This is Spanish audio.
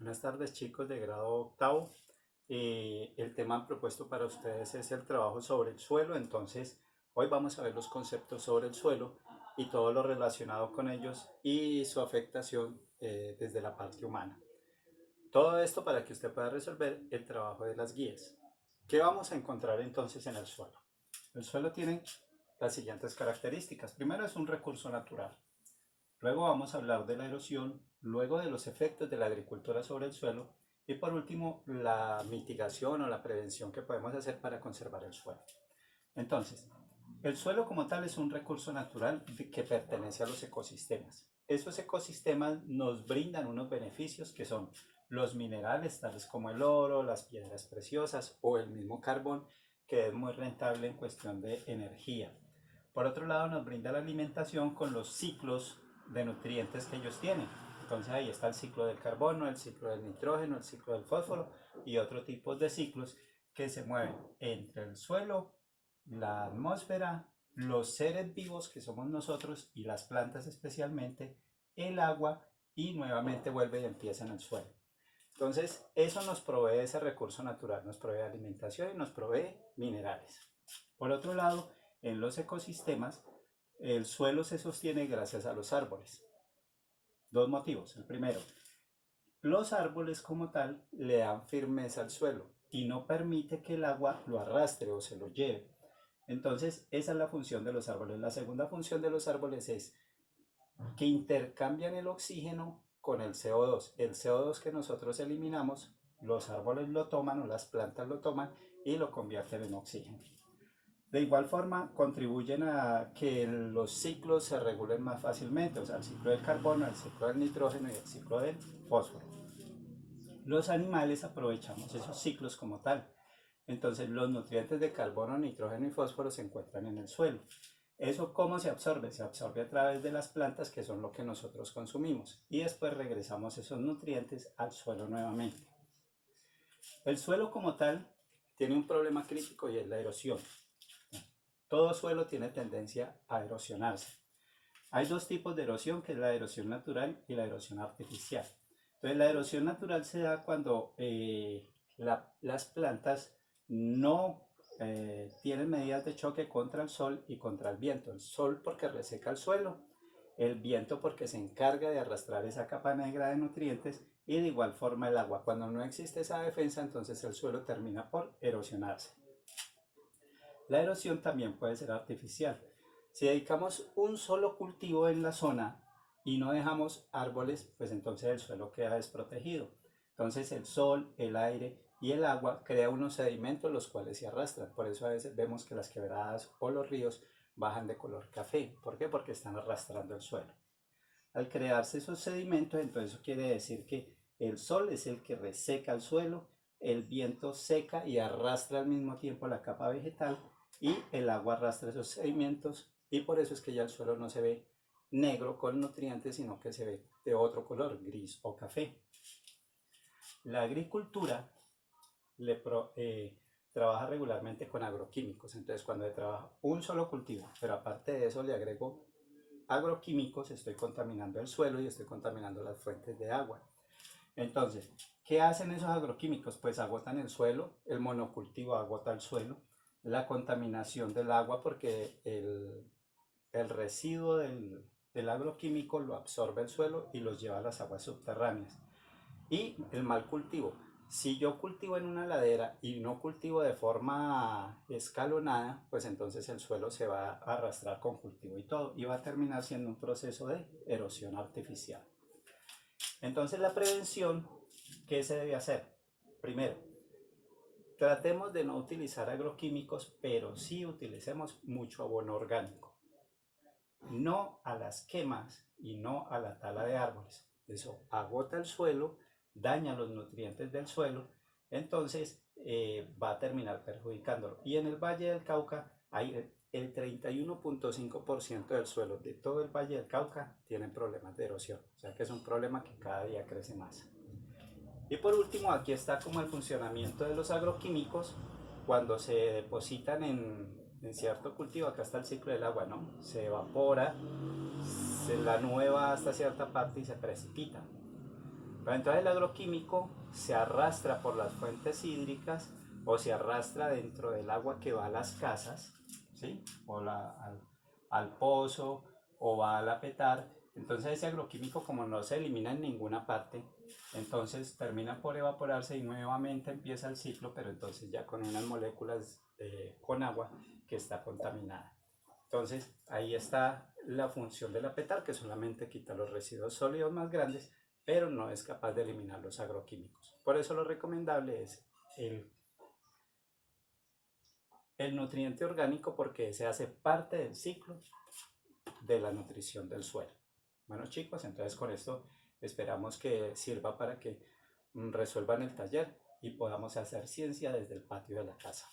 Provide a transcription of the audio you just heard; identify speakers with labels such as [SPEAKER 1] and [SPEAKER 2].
[SPEAKER 1] Buenas tardes chicos de grado octavo. El tema propuesto para ustedes es el trabajo sobre el suelo. Entonces hoy vamos a ver los conceptos sobre el suelo y todo lo relacionado con ellos y su afectación desde la parte humana. Todo esto para que usted pueda resolver el trabajo de las guías. ¿Qué vamos a encontrar entonces en el suelo? El suelo tiene las siguientes características. Primero, es un recurso natural. Luego vamos a hablar de la erosión, luego de los efectos de la agricultura sobre el suelo y por último la mitigación o la prevención que podemos hacer para conservar el suelo. Entonces, el suelo como tal es un recurso natural que pertenece a los ecosistemas. Esos ecosistemas nos brindan unos beneficios que son los minerales tales como el oro, las piedras preciosas o el mismo carbón, que es muy rentable en cuestión de energía. Por otro lado, nos brinda la alimentación con los ciclos de nutrientes que ellos tienen. Entonces ahí está el ciclo del carbono, el ciclo del nitrógeno, el ciclo del fósforo y otro tipo de ciclos que se mueven entre el suelo, la atmósfera, los seres vivos que somos nosotros y las plantas especialmente, el agua y nuevamente vuelve y empieza en el suelo. Entonces eso nos provee ese recurso natural, nos provee alimentación y nos provee minerales. Por otro lado, en los ecosistemas, el suelo se sostiene gracias a los árboles. Dos motivos. El primero, los árboles como tal le dan firmeza al suelo y no permite que el agua lo arrastre o se lo lleve. Entonces, esa es la función de los árboles. La segunda función de los árboles es que intercambian el oxígeno con el CO2. El CO2 que nosotros eliminamos, los árboles lo toman o las plantas lo toman y lo convierten en oxígeno. De igual forma, contribuyen a que los ciclos se regulen más fácilmente, o sea, el ciclo del carbono, el ciclo del nitrógeno y el ciclo del fósforo. Los animales aprovechamos esos ciclos como tal. Entonces, los nutrientes de carbono, nitrógeno y fósforo se encuentran en el suelo. ¿Eso cómo se absorbe? Se absorbe a través de las plantas, que son lo que nosotros consumimos. Y después regresamos esos nutrientes al suelo nuevamente. El suelo como tal tiene un problema crítico y es la erosión. Todo suelo tiene tendencia a erosionarse. Hay dos tipos de erosión, que es la erosión natural y la erosión artificial. Entonces, la erosión natural se da cuando las plantas no tienen medidas de choque contra el sol y contra el viento. El sol porque reseca el suelo, el viento porque se encarga de arrastrar esa capa negra de nutrientes y de igual forma el agua. Cuando no existe esa defensa, entonces el suelo termina por erosionarse. La erosión también puede ser artificial. Si dedicamos un solo cultivo en la zona y no dejamos árboles, pues entonces el suelo queda desprotegido. Entonces el sol, el aire y el agua crean unos sedimentos los cuales se arrastran. Por eso a veces vemos que las quebradas o los ríos bajan de color café. ¿Por qué? Porque están arrastrando el suelo. Al crearse esos sedimentos, entonces eso quiere decir que el sol es el que reseca el suelo, el viento seca y arrastra al mismo tiempo la capa vegetal y el agua arrastra esos sedimentos y por eso es que ya el suelo no se ve negro con nutrientes, sino que se ve de otro color, gris o café. La agricultura trabaja regularmente con agroquímicos, entonces cuando le trabaja un solo cultivo, pero aparte de eso le agrego agroquímicos, estoy contaminando el suelo y estoy contaminando las fuentes de agua. Entonces, ¿qué hacen esos agroquímicos? Pues agotan el suelo, el monocultivo agota el suelo, la contaminación del agua porque el residuo del agroquímico lo absorbe el suelo y los lleva a las aguas subterráneas. Y el mal cultivo. Si yo cultivo en una ladera y no cultivo de forma escalonada, pues entonces el suelo se va a arrastrar con cultivo y todo y va a terminar siendo un proceso de erosión artificial. Entonces la prevención, ¿qué se debe hacer? Primero, tratemos de no utilizar agroquímicos, pero sí utilicemos mucho abono orgánico. No a las quemas y no a la tala de árboles. Eso agota el suelo, daña los nutrientes del suelo, entonces va a terminar perjudicándolo. Y en el Valle del Cauca hay el 31.5% del suelo de todo el Valle del Cauca tienen problemas de erosión. O sea que es un problema que cada día crece más. Y por último, aquí está como el funcionamiento de los agroquímicos cuando se depositan en cierto cultivo. Acá está el ciclo del agua, ¿no? Se evapora, la nube va hasta cierta parte y se precipita. Pero entonces el agroquímico se arrastra por las fuentes hídricas o se arrastra dentro del agua que va a las casas, ¿sí? O al pozo o va a la petar. Entonces ese agroquímico, como no se elimina en ninguna parte, entonces termina por evaporarse y nuevamente empieza el ciclo, pero entonces ya con unas moléculas con agua que está contaminada. Entonces ahí está la función de la petar, que solamente quita los residuos sólidos más grandes, pero no es capaz de eliminar los agroquímicos. Por eso lo recomendable es el nutriente orgánico, porque ese hace parte del ciclo de la nutrición del suelo. Bueno chicos, entonces con esto esperamos que sirva para que resuelvan el taller y podamos hacer ciencia desde el patio de la casa.